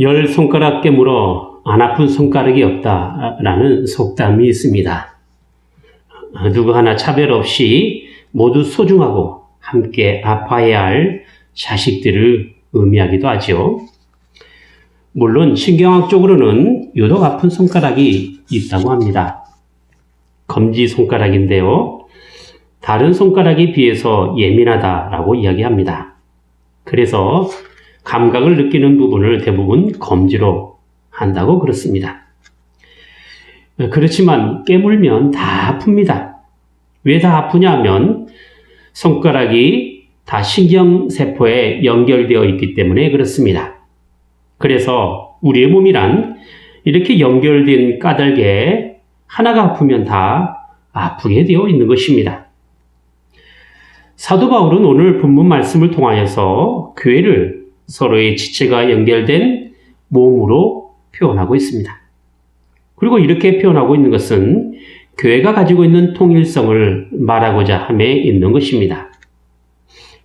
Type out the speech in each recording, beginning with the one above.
열 손가락 깨물어 안 아픈 손가락이 없다라는 속담이 있습니다. 누구 하나 차별 없이 모두 소중하고 함께 아파해야 할 자식들을 의미하기도 하죠. 물론 신경학적으로는 유독 아픈 손가락이 있다고 합니다. 검지손가락인데요. 다른 손가락에 비해서 예민하다라고 이야기합니다. 그래서 감각을 느끼는 부분을 대부분 검지로 한다고 그렇습니다. 그렇지만 깨물면 다 아픕니다. 왜 다 아프냐 하면 손가락이 다 신경세포에 연결되어 있기 때문에 그렇습니다. 그래서 우리의 몸이란 이렇게 연결된 까닭에 하나가 아프면 다 아프게 되어 있는 것입니다. 사도 바울은 오늘 본문 말씀을 통하여서 교회를 서로의 지체가 연결된 몸으로 표현하고 있습니다. 그리고 이렇게 표현하고 있는 것은 교회가 가지고 있는 통일성을 말하고자 함에 있는 것입니다.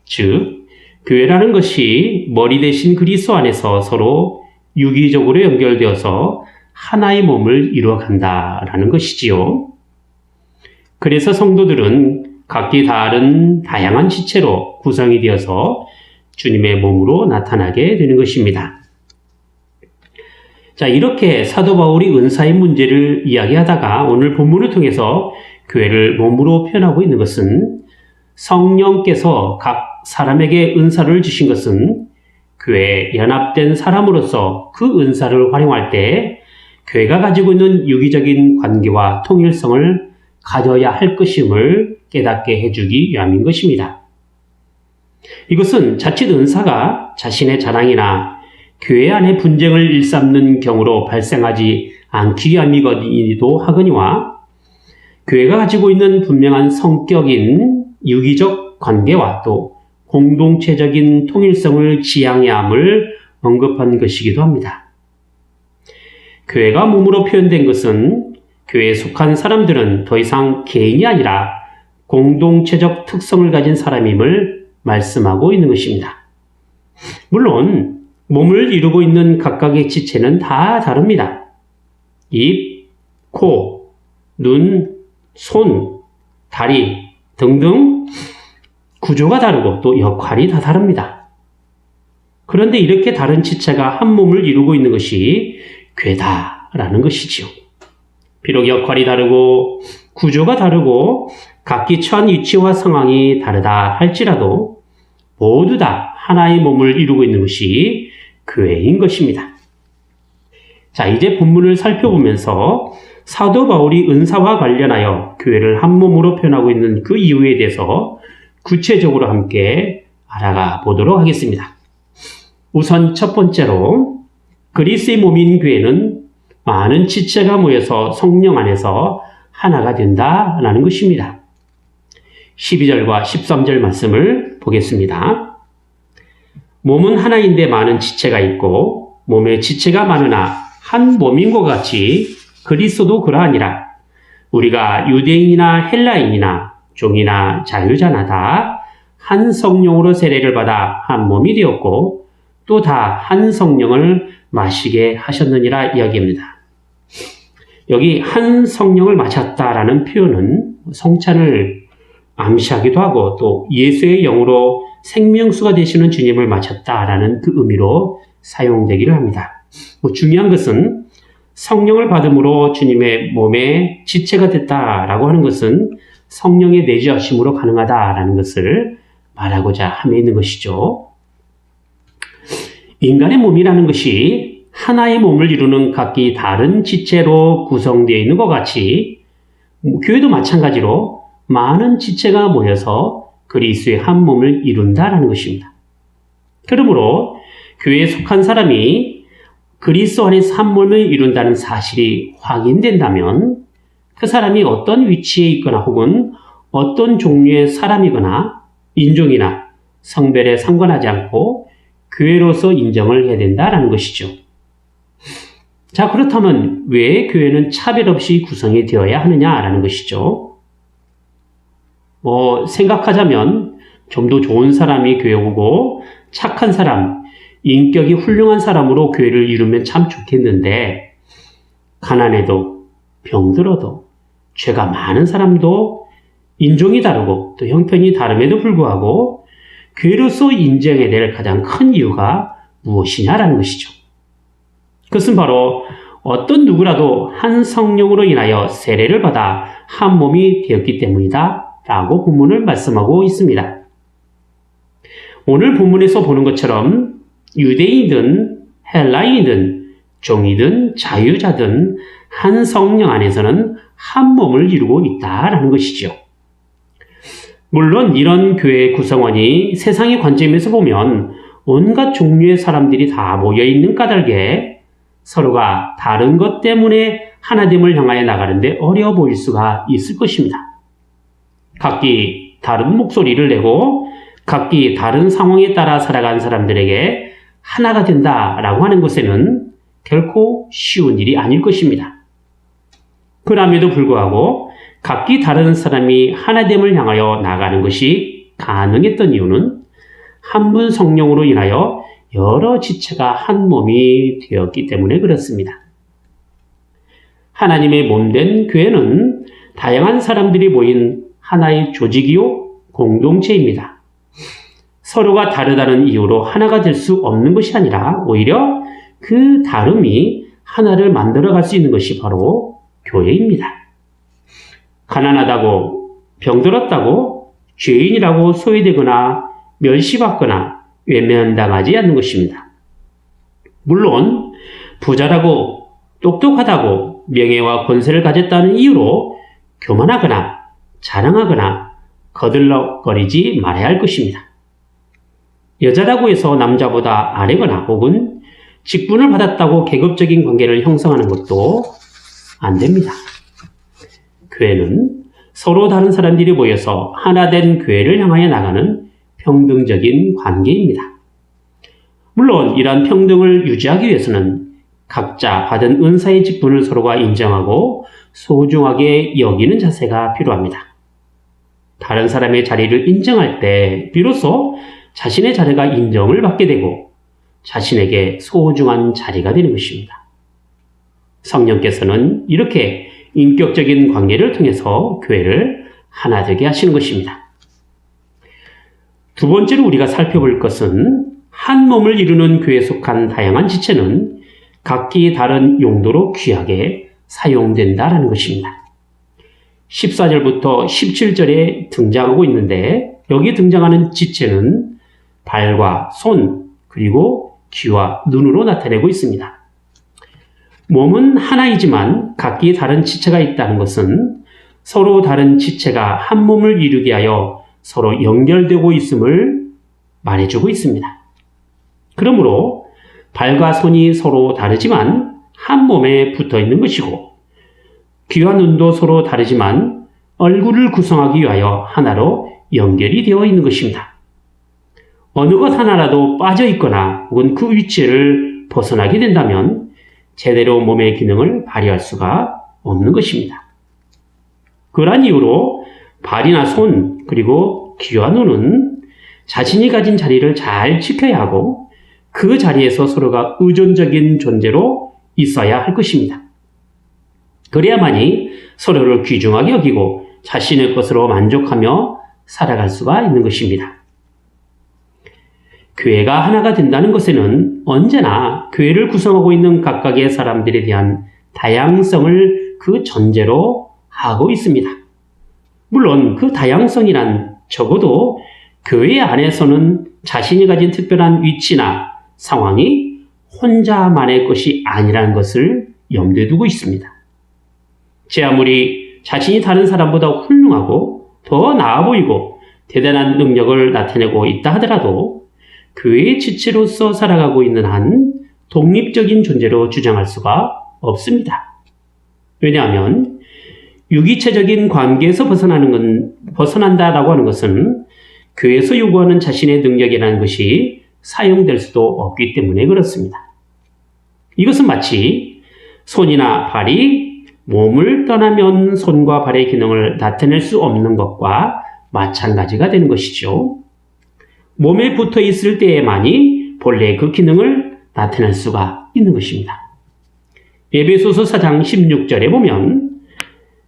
즉, 교회라는 것이 머리 대신 그리스도 안에서 서로 유기적으로 연결되어서 하나의 몸을 이루어간다라는 것이지요. 그래서 성도들은 각기 다른 다양한 지체로 구성이 되어서 주님의 몸으로 나타나게 되는 것입니다. 자, 이렇게 사도 바울이 은사의 문제를 이야기하다가 오늘 본문을 통해서 교회를 몸으로 표현하고 있는 것은 성령께서 각 사람에게 은사를 주신 것은 교회에 연합된 사람으로서 그 은사를 활용할 때 교회가 가지고 있는 유기적인 관계와 통일성을 가져야 할 것임을 깨닫게 해주기 위함인 것입니다. 이것은 자칫 은사가 자신의 자랑이나 교회 안에 분쟁을 일삼는 경우로 발생하지 않기 위함이기도 하거니와 교회가 가지고 있는 분명한 성격인 유기적 관계와 또 공동체적인 통일성을 지향해야 함을 언급한 것이기도 합니다. 교회가 몸으로 표현된 것은 교회에 속한 사람들은 더 이상 개인이 아니라 공동체적 특성을 가진 사람임을 말씀하고 있는 것입니다. 물론 몸을 이루고 있는 각각의 지체는 다 다릅니다. 입, 코, 눈, 손, 다리 등등 구조가 다르고 또 역할이 다 다릅니다. 그런데 이렇게 다른 지체가 한 몸을 이루고 있는 것이 교회다라는 것이지요. 비록 역할이 다르고 구조가 다르고 각기 처한 위치와 상황이 다르다 할지라도 모두 다 하나의 몸을 이루고 있는 것이 교회인 것입니다. 자, 이제 본문을 살펴보면서 사도 바울이 은사와 관련하여 교회를 한 몸으로 표현하고 있는 그 이유에 대해서 구체적으로 함께 알아가 보도록 하겠습니다. 우선 첫 번째로 그리스도의 몸인 교회는 많은 지체가 모여서 성령 안에서 하나가 된다라는 것입니다. 12절과 13절 말씀을 보겠습니다. 몸은 하나인데 많은 지체가 있고 몸에 지체가 많으나 한 몸인 것 같이 그리스도도 그러하니라. 우리가 유대인이나 헬라인이나 종이나 자유자나 다 한 성령으로 세례를 받아 한 몸이 되었고 또 다 한 성령을 마시게 하셨느니라 이야기입니다. 여기 한 성령을 마셨다라는 표현은 성찬을 암시하기도 하고 또 예수의 영으로 생명수가 되시는 주님을 마셨다라는 그 의미로 사용되기를 합니다. 중요한 것은 성령을 받음으로 주님의 몸에 지체가 됐다라고 하는 것은 성령의 내주하심으로 가능하다라는 것을 말하고자 함에 있는 것이죠. 인간의 몸이라는 것이 하나의 몸을 이루는 각기 다른 지체로 구성되어 있는 것 같이 교회도 마찬가지로 많은 지체가 모여서 그리스도의 한 몸을 이룬다라는 것입니다. 그러므로 교회에 속한 사람이 그리스도 안에서 한 몸을 이룬다는 사실이 확인된다면 그 사람이 어떤 위치에 있거나 혹은 어떤 종류의 사람이거나 인종이나 성별에 상관하지 않고 교회로서 인정을 해야 된다라는 것이죠. 자, 그렇다면 왜 교회는 차별 없이 구성이 되어야 하느냐라는 것이죠. 생각하자면 좀 더 좋은 사람이 교회 오고 착한 사람, 인격이 훌륭한 사람으로 교회를 이루면 참 좋겠는데 가난해도 병들어도 죄가 많은 사람도 인종이 다르고 또 형편이 다름에도 불구하고 교회로서 인정해야 될 가장 큰 이유가 무엇이냐라는 것이죠. 그것은 바로 어떤 누구라도 한 성령으로 인하여 세례를 받아 한 몸이 되었기 때문이다 라고 본문을 말씀하고 있습니다. 오늘 본문에서 보는 것처럼 유대인이든 헬라인이든 종이든 자유자든 한 성령 안에서는 한 몸을 이루고 있다라는 것이죠. 물론 이런 교회 구성원이 세상의 관점에서 보면 온갖 종류의 사람들이 다 모여있는 까닭에 서로가 다른 것 때문에 하나됨을 향하여 나가는데 어려워 보일 수가 있을 것입니다. 각기 다른 목소리를 내고 각기 다른 상황에 따라 살아간 사람들에게 하나가 된다라고 하는 것에는 결코 쉬운 일이 아닐 것입니다. 그럼에도 불구하고 각기 다른 사람이 하나됨을 향하여 나가는 것이 가능했던 이유는 한 분 성령으로 인하여 여러 지체가 한 몸이 되었기 때문에 그렇습니다. 하나님의 몸된 교회는 다양한 사람들이 모인 하나의 조직이요 공동체입니다. 서로가 다르다는 이유로 하나가 될 수 없는 것이 아니라 오히려 그 다름이 하나를 만들어갈 수 있는 것이 바로 교회입니다. 가난하다고 병들었다고 죄인이라고 소외되거나 멸시받거나 외면당하지 않는 것입니다. 물론 부자라고 똑똑하다고 명예와 권세를 가졌다는 이유로 교만하거나 자랑하거나 거들럭거리지 말아야 할 것입니다. 여자라고 해서 남자보다 아래거나 혹은 직분을 받았다고 계급적인 관계를 형성하는 것도 안 됩니다. 교회는 서로 다른 사람들이 모여서 하나된 교회를 향하여 나가는 평등적인 관계입니다. 물론 이러한 평등을 유지하기 위해서는 각자 받은 은사의 직분을 서로가 인정하고 소중하게 여기는 자세가 필요합니다. 다른 사람의 자리를 인정할 때 비로소 자신의 자리가 인정을 받게 되고 자신에게 소중한 자리가 되는 것입니다. 성령께서는 이렇게 인격적인 관계를 통해서 교회를 하나 되게 하시는 것입니다. 두 번째로 우리가 살펴볼 것은 한 몸을 이루는 교회에 속한 다양한 지체는 각기 다른 용도로 귀하게 사용된다라는 것입니다. 14절부터 17절에 등장하고 있는데 여기 등장하는 지체는 발과 손 그리고 귀와 눈으로 나타내고 있습니다. 몸은 하나이지만 각기 다른 지체가 있다는 것은 서로 다른 지체가 한 몸을 이루게 하여 서로 연결되고 있음을 말해주고 있습니다. 그러므로 발과 손이 서로 다르지만 한 몸에 붙어 있는 것이고 귀와 눈도 서로 다르지만 얼굴을 구성하기 위하여 하나로 연결이 되어 있는 것입니다. 어느 것 하나라도 빠져 있거나 혹은 그 위치를 벗어나게 된다면 제대로 몸의 기능을 발휘할 수가 없는 것입니다. 그러한 이유로 발이나 손 그리고 귀와 눈은 자신이 가진 자리를 잘 지켜야 하고 그 자리에서 서로가 의존적인 존재로 있어야 할 것입니다. 그래야만이 서로를 귀중하게 여기고 자신의 것으로 만족하며 살아갈 수가 있는 것입니다. 교회가 하나가 된다는 것에는 언제나 교회를 구성하고 있는 각각의 사람들에 대한 다양성을 그 전제로 하고 있습니다. 물론 그 다양성이란 적어도 교회 안에서는 자신이 가진 특별한 위치나 상황이 혼자만의 것이 아니라는 것을 염두에 두고 있습니다. 제 아무리 자신이 다른 사람보다 훌륭하고 더 나아 보이고 대단한 능력을 나타내고 있다 하더라도 교회의 지체로서 살아가고 있는 한 독립적인 존재로 주장할 수가 없습니다. 왜냐하면 유기체적인 관계에서 벗어난다라고 하는 것은 교회에서 요구하는 자신의 능력이라는 것이 사용될 수도 없기 때문에 그렇습니다. 이것은 마치 손이나 발이 몸을 떠나면 손과 발의 기능을 나타낼 수 없는 것과 마찬가지가 되는 것이죠. 몸에 붙어 있을 때에만이 본래 그 기능을 나타낼 수가 있는 것입니다. 에베소서 4장 16절에 보면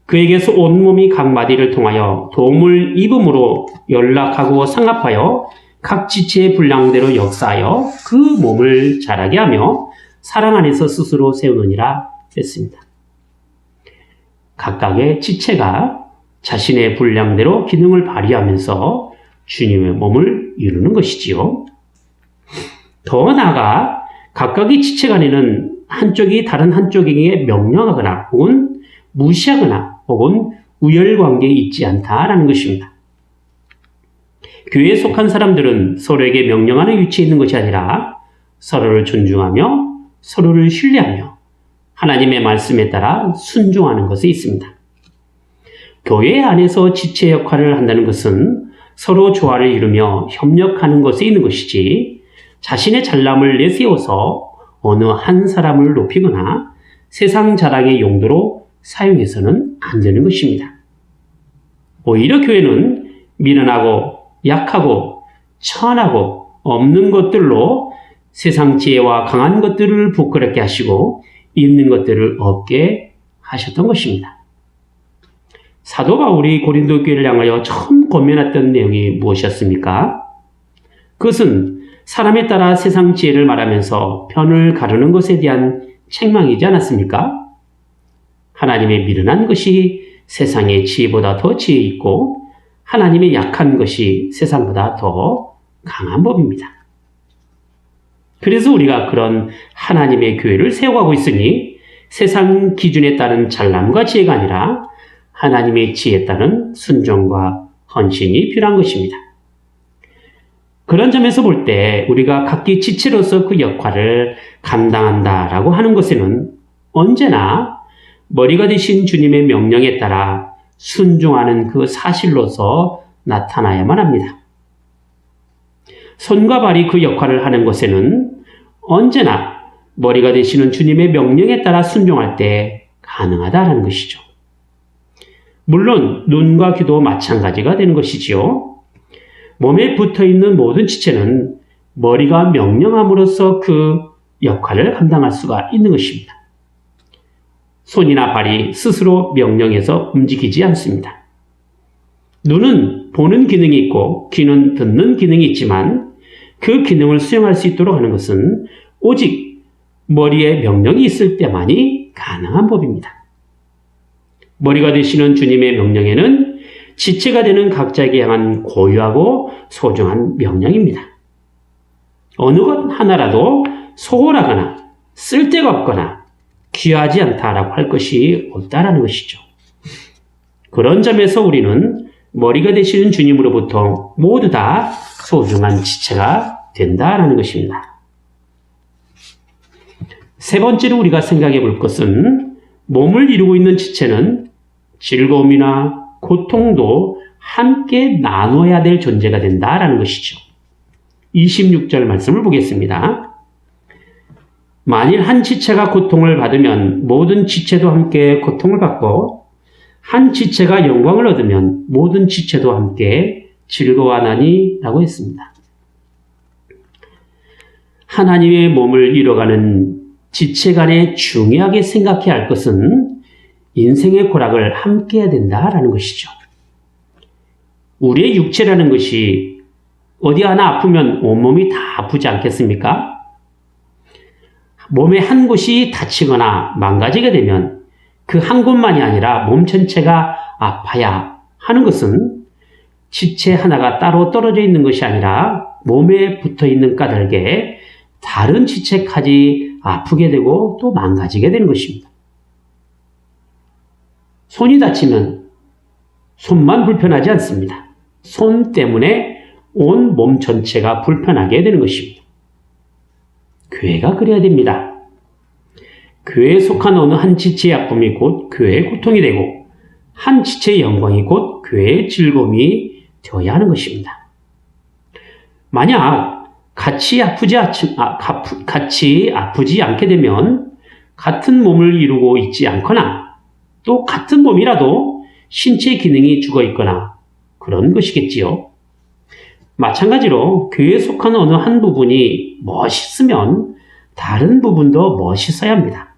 그에게서 온몸이 각 마디를 통하여 도움을 입음으로 연락하고 상합하여 각 지체의 분량대로 역사하여 그 몸을 자라게 하며 사랑 안에서 스스로 세우느니라 했습니다. 각각의 지체가 자신의 분량대로 기능을 발휘하면서 주님의 몸을 이루는 것이지요. 더 나아가 각각의 지체 간에는 한쪽이 다른 한쪽에게 명령하거나 혹은 무시하거나 혹은 우열관계에 있지 않다라는 것입니다. 교회에 속한 사람들은 서로에게 명령하는 위치에 있는 것이 아니라 서로를 존중하며 서로를 신뢰하며 하나님의 말씀에 따라 순종하는 것에 있습니다. 교회 안에서 지체 역할을 한다는 것은 서로 조화를 이루며 협력하는 것에 있는 것이지 자신의 잘남을 내세워서 어느 한 사람을 높이거나 세상 자랑의 용도로 사용해서는 안 되는 것입니다. 오히려 교회는 미련하고 약하고 천하고 없는 것들로 세상 지혜와 강한 것들을 부끄럽게 하시고 있는 것들을 없게 하셨던 것입니다. 사도 바울이 고린도 교회를 향하여 처음 권면했던 내용이 무엇이었습니까? 그것은 사람에 따라 세상 지혜를 말하면서 편을 가르는 것에 대한 책망이지 않았습니까? 하나님의 미련한 것이 세상의 지혜보다 더 지혜 있고 하나님의 약한 것이 세상보다 더 강한 법입니다. 그래서 우리가 그런 하나님의 교회를 세워가고 있으니 세상 기준에 따른 잘남과 지혜가 아니라 하나님의 지혜에 따른 순종과 헌신이 필요한 것입니다. 그런 점에서 볼 때 우리가 각기 지체로서 그 역할을 감당한다라고 하는 것에는 언제나 머리가 되신 주님의 명령에 따라 순종하는 그 사실로서 나타나야만 합니다. 손과 발이 그 역할을 하는 것에는 언제나 머리가 되시는 주님의 명령에 따라 순종할 때 가능하다는 것이죠. 물론 눈과 귀도 마찬가지가 되는 것이지요. 몸에 붙어있는 모든 지체는 머리가 명령함으로써 그 역할을 감당할 수가 있는 것입니다. 손이나 발이 스스로 명령해서 움직이지 않습니다. 눈은 보는 기능이 있고 귀는 듣는 기능이 있지만 그 기능을 수행할 수 있도록 하는 것은 오직 머리에 명령이 있을 때만이 가능한 법입니다. 머리가 되시는 주님의 명령에는 지체가 되는 각자에게 향한 고유하고 소중한 명령입니다. 어느 것 하나라도 소홀하거나 쓸데가 없거나 귀하지 않다라고 할 것이 없다라는 것이죠. 그런 점에서 우리는 머리가 되시는 주님으로부터 모두 다 소중한 지체가 된다라는 것입니다. 세 번째로 우리가 생각해 볼 것은 몸을 이루고 있는 지체는 즐거움이나 고통도 함께 나눠야 될 존재가 된다라는 것이죠. 26절 말씀을 보겠습니다. 만일 한 지체가 고통을 받으면 모든 지체도 함께 고통을 받고 한 지체가 영광을 얻으면 모든 지체도 함께 즐거워하나니 라고 했습니다. 하나님의 몸을 이뤄가는 지체 간에 중요하게 생각해야 할 것은 인생의 고락을 함께 해야 된다라는 것이죠. 우리의 육체라는 것이 어디 하나 아프면 온몸이 다 아프지 않겠습니까? 몸의 한 곳이 다치거나 망가지게 되면 그 한 곳만이 아니라 몸 전체가 아파야 하는 것은 지체 하나가 따로 떨어져 있는 것이 아니라 몸에 붙어 있는 까닭에 다른 지체까지 아프게 되고 또 망가지게 되는 것입니다. 손이 다치면 손만 불편하지 않습니다. 손 때문에 온 몸 전체가 불편하게 되는 것입니다. 교회가 그래야 됩니다. 교회에 속한 어느 한 지체의 아픔이 곧 교회의 고통이 되고 한 지체의 영광이 곧 교회의 즐거움이 되어야 하는 것입니다. 만약 같이 아프지 않게 되면 같은 몸을 이루고 있지 않거나 또 같은 몸이라도 신체 기능이 죽어 있거나 그런 것이겠지요. 마찬가지로 교회에 속한 어느 한 부분이 멋있으면 다른 부분도 멋있어야 합니다.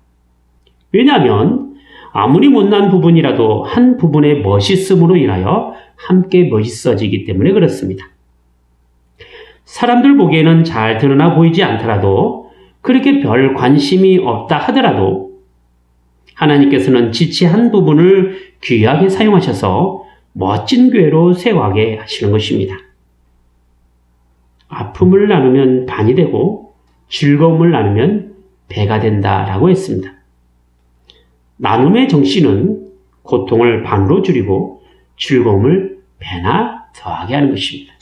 왜냐하면 아무리 못난 부분이라도 한 부분의 멋있음으로 인하여 함께 멋있어지기 때문에 그렇습니다. 사람들 보기에는 잘 드러나 보이지 않더라도 그렇게 별 관심이 없다 하더라도 하나님께서는 지체 한 부분을 귀하게 사용하셔서 멋진 교회로 세워가게 하시는 것입니다. 아픔을 나누면 반이 되고 즐거움을 나누면 배가 된다라고 했습니다. 나눔의 정신은 고통을 반으로 줄이고 즐거움을 배나 더하게 하는 것입니다.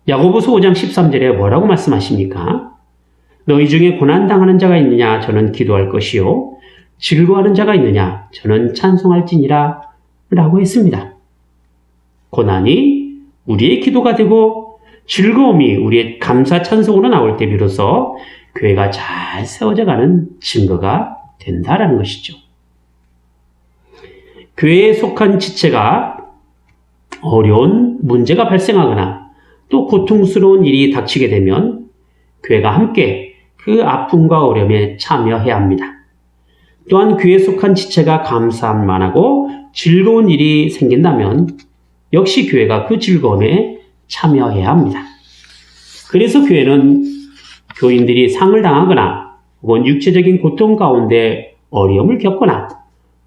야고보서 5장 13절에 뭐라고 말씀하십니까? 너희 중에 고난당하는 자가 있느냐? 저는 기도할 것이요. 즐거워하는 자가 있느냐? 저는 찬송할지니라 라고 했습니다. 고난이 우리의 기도가 되고 즐거움이 우리의 감사 찬송으로 나올 때 비로소 교회가 잘 세워져가는 증거가 된다라는 것이죠. 교회에 속한 지체가 어려운 문제가 발생하거나 또 고통스러운 일이 닥치게 되면 교회가 함께 그 아픔과 어려움에 참여해야 합니다. 또한 교회에 속한 지체가 감사함만 하고 즐거운 일이 생긴다면 역시 교회가 그 즐거움에 참여해야 합니다. 그래서 교회는 교인들이 상을 당하거나 혹은 육체적인 고통 가운데 어려움을 겪거나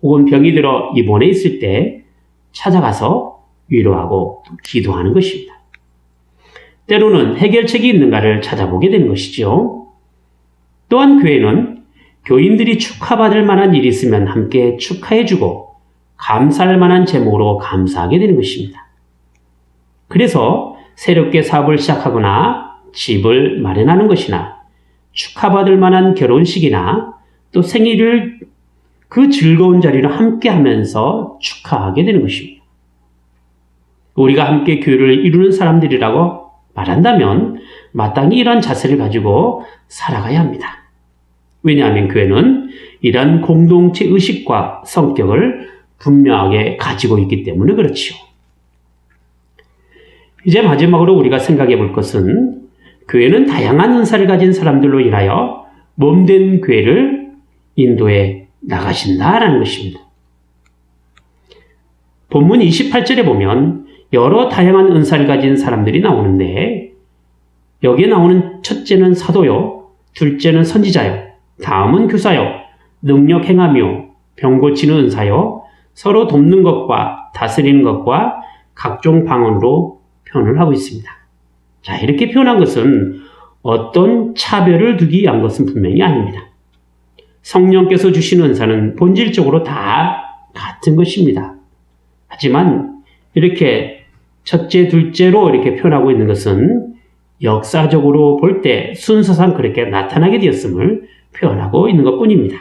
혹은 병이 들어 입원해 있을 때 찾아가서 위로하고 기도하는 것입니다. 때로는 해결책이 있는가를 찾아보게 되는 것이죠. 또한 교회는 교인들이 축하받을 만한 일이 있으면 함께 축하해주고 감사할 만한 제목으로 감사하게 되는 것입니다. 그래서 새롭게 사업을 시작하거나 집을 마련하는 것이나 축하받을 만한 결혼식이나 또 생일을 그 즐거운 자리로 함께 하면서 축하하게 되는 것입니다. 우리가 함께 교회를 이루는 사람들이라고 말한다면 마땅히 이런 자세를 가지고 살아가야 합니다. 왜냐하면 교회는 이러한 공동체 의식과 성격을 분명하게 가지고 있기 때문에 그렇지요. 이제 마지막으로 우리가 생각해 볼 것은 교회는 다양한 은사를 가진 사람들로 인하여 몸된 교회를 인도해 나가신다라는 것입니다. 본문 28절에 보면 여러 다양한 은사를 가진 사람들이 나오는데 여기에 나오는 첫째는 사도요, 둘째는 선지자요, 다음은 교사요, 능력 행하며 병 고치는 은사요, 서로 돕는 것과 다스리는 것과 각종 방언으로 표현을 하고 있습니다. 자, 이렇게 표현한 것은 어떤 차별을 두기 위한 것은 분명히 아닙니다. 성령께서 주신 은사는 본질적으로 다 같은 것입니다. 하지만 이렇게 첫째, 둘째로 이렇게 표현하고 있는 것은 역사적으로 볼 때 순서상 그렇게 나타나게 되었음을 표현하고 있는 것뿐입니다.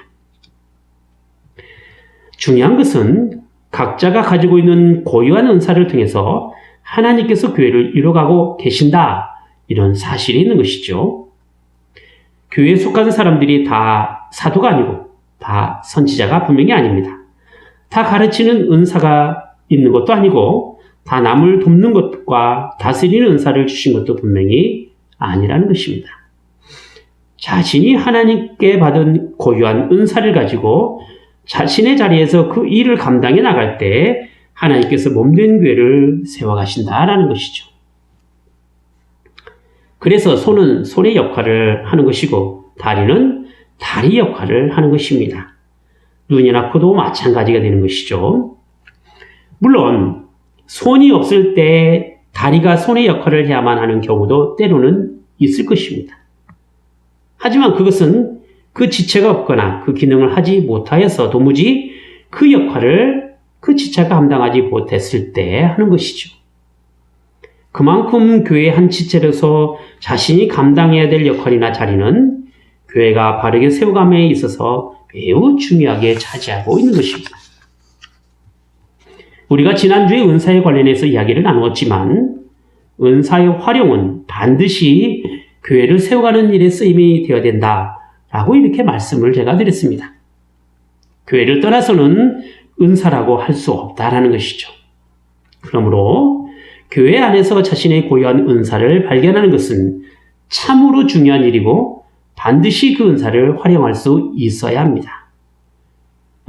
중요한 것은 각자가 가지고 있는 고유한 은사를 통해서 하나님께서 교회를 이뤄가고 계신다, 이런 사실이 있는 것이죠. 교회에 속한 사람들이 다 사도가 아니고 다 선지자가 분명히 아닙니다. 다 가르치는 은사가 있는 것도 아니고 다 남을 돕는 것과 다스리는 은사를 주신 것도 분명히 아니라는 것입니다. 자신이 하나님께 받은 고유한 은사를 가지고 자신의 자리에서 그 일을 감당해 나갈 때 하나님께서 몸된 교회를 세워가신다라는 것이죠. 그래서 손은 손의 역할을 하는 것이고 다리는 다리 역할을 하는 것입니다. 눈이나 코도 마찬가지가 되는 것이죠. 물론 손이 없을 때 다리가 손의 역할을 해야만 하는 경우도 때로는 있을 것입니다. 하지만 그것은 그 지체가 없거나 그 기능을 하지 못하여서 도무지 그 역할을 그 지체가 감당하지 못했을 때 하는 것이죠. 그만큼 교회의 한 지체로서 자신이 감당해야 될 역할이나 자리는 교회가 바르게 세워감에 있어서 매우 중요하게 차지하고 있는 것입니다. 우리가 지난주에 은사에 관련해서 이야기를 나누었지만 은사의 활용은 반드시 교회를 세워가는 일에 쓰임이 되어야 된다라고 이렇게 말씀을 제가 드렸습니다. 교회를 떠나서는 은사라고 할 수 없다라는 것이죠. 그러므로 교회 안에서 자신의 고유한 은사를 발견하는 것은 참으로 중요한 일이고 반드시 그 은사를 활용할 수 있어야 합니다.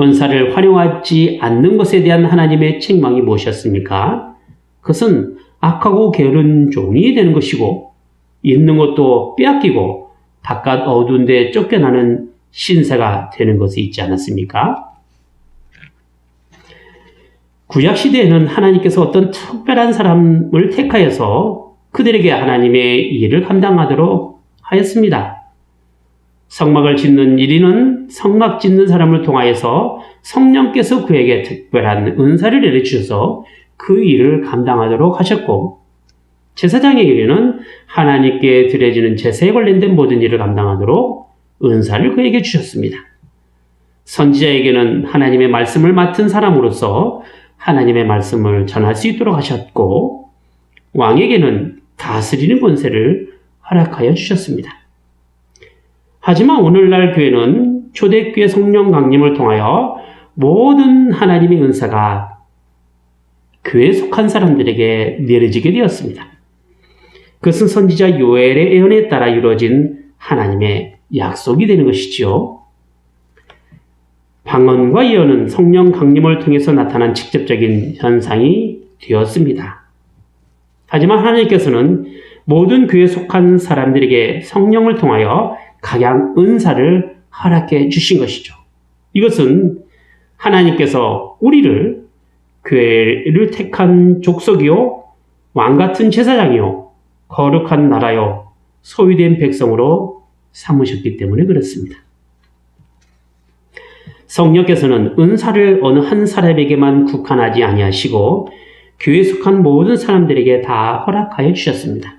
은사를 활용하지 않는 것에 대한 하나님의 책망이 무엇이었습니까? 그것은 악하고 게으른 종이 되는 것이고 있는 것도 빼앗기고 바깥 어두운 데 쫓겨나는 신세가 되는 것이 있지 않았습니까? 구약시대에는 하나님께서 어떤 특별한 사람을 택하여서 그들에게 하나님의 일을 감당하도록 하였습니다. 성막을 짓는 일인은 성막 짓는 사람을 통하여서 성령께서 그에게 특별한 은사를 내려주셔서 그 일을 감당하도록 하셨고, 제사장에게는 하나님께 드려지는 제사에 관련된 모든 일을 감당하도록 은사를 그에게 주셨습니다. 선지자에게는 하나님의 말씀을 맡은 사람으로서 하나님의 말씀을 전할 수 있도록 하셨고, 왕에게는 다스리는 권세를 허락하여 주셨습니다. 하지만 오늘날 교회는 초대교회 성령 강림을 통하여 모든 하나님의 은사가 교회에 속한 사람들에게 내려지게 되었습니다. 그것은 선지자 요엘의 예언에 따라 이루어진 하나님의 약속이 되는 것이지요. 방언과 예언은 성령 강림을 통해서 나타난 직접적인 현상이 되었습니다. 하지만 하나님께서는 모든 교회에 속한 사람들에게 성령을 통하여 각양 은사를 허락해 주신 것이죠. 이것은 하나님께서 우리를 교회를 택한 족속이요, 왕같은 제사장이요, 거룩한 나라요, 소유된 백성으로 삼으셨기 때문에 그렇습니다. 성령께서는 은사를 어느 한 사람에게만 국한하지 아니하시고 교회에 속한 모든 사람들에게 다 허락하여 주셨습니다.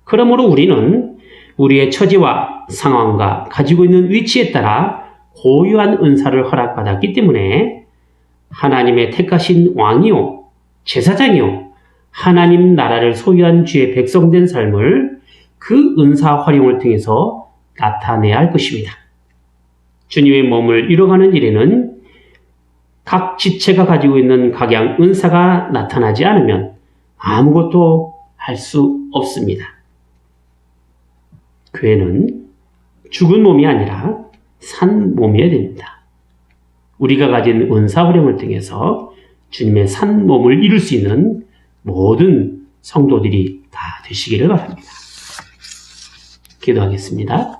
그러므로 우리는 우리의 처지와 상황과 가지고 있는 위치에 따라 고유한 은사를 허락받았기 때문에 하나님의 택하신 왕이요, 제사장이요, 하나님 나라를 소유한 주의 백성된 삶을 그 은사 활용을 통해서 나타내야 할 것입니다. 주님의 몸을 이뤄가는 일에는 각 지체가 가지고 있는 각양 은사가 나타나지 않으면 아무것도 할 수 없습니다. 교회는 죽은 몸이 아니라 산 몸이어야 됩니다. 우리가 가진 은사 활용을 통해서 주님의 산 몸을 이룰 수 있는 모든 성도들이 다 되시기를 바랍니다. 기도하겠습니다.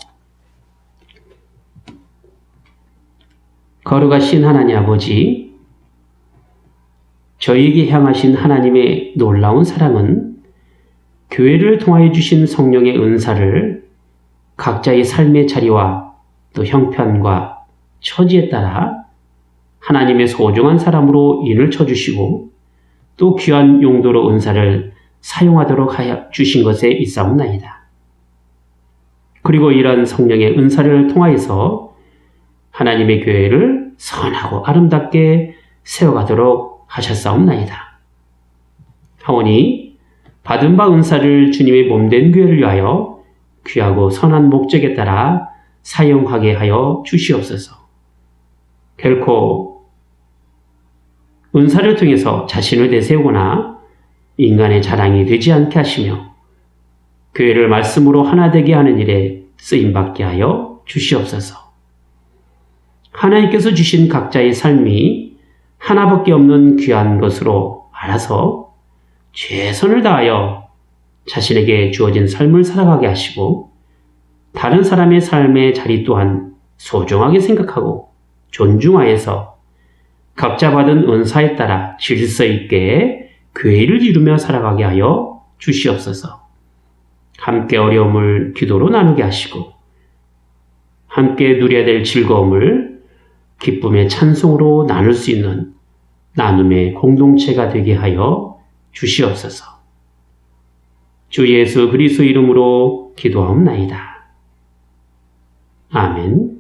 거룩하신 하나님 아버지, 저희에게 향하신 하나님의 놀라운 사랑은 교회를 통하여 주신 성령의 은사를 각자의 삶의 자리와 또 형편과 처지에 따라 하나님의 소중한 사람으로 인을 쳐주시고 또 귀한 용도로 은사를 사용하도록 하여 주신 것에 있사옵나이다. 그리고 이러한 성령의 은사를 통하여서 하나님의 교회를 선하고 아름답게 세워가도록 하셨사옵나이다. 하오니 받은 바 은사를 주님의 몸된 교회를 위하여 귀하고 선한 목적에 따라 사용하게 하여 주시옵소서. 결코 은사를 통해서 자신을 내세우거나 인간의 자랑이 되지 않게 하시며 교회를 말씀으로 하나 되게 하는 일에 쓰임받게 하여 주시옵소서. 하나님께서 주신 각자의 삶이 하나밖에 없는 귀한 것으로 알아서 최선을 다하여 자신에게 주어진 삶을 살아가게 하시고 다른 사람의 삶의 자리 또한 소중하게 생각하고 존중하여서 각자 받은 은사에 따라 질서 있게 교회를 이루며 살아가게 하여 주시옵소서. 함께 어려움을 기도로 나누게 하시고 함께 누려야 될 즐거움을 기쁨의 찬송으로 나눌 수 있는 나눔의 공동체가 되게 하여 주시옵소서. 주 예수 그리스도 이름으로 기도하옵나이다. 아멘.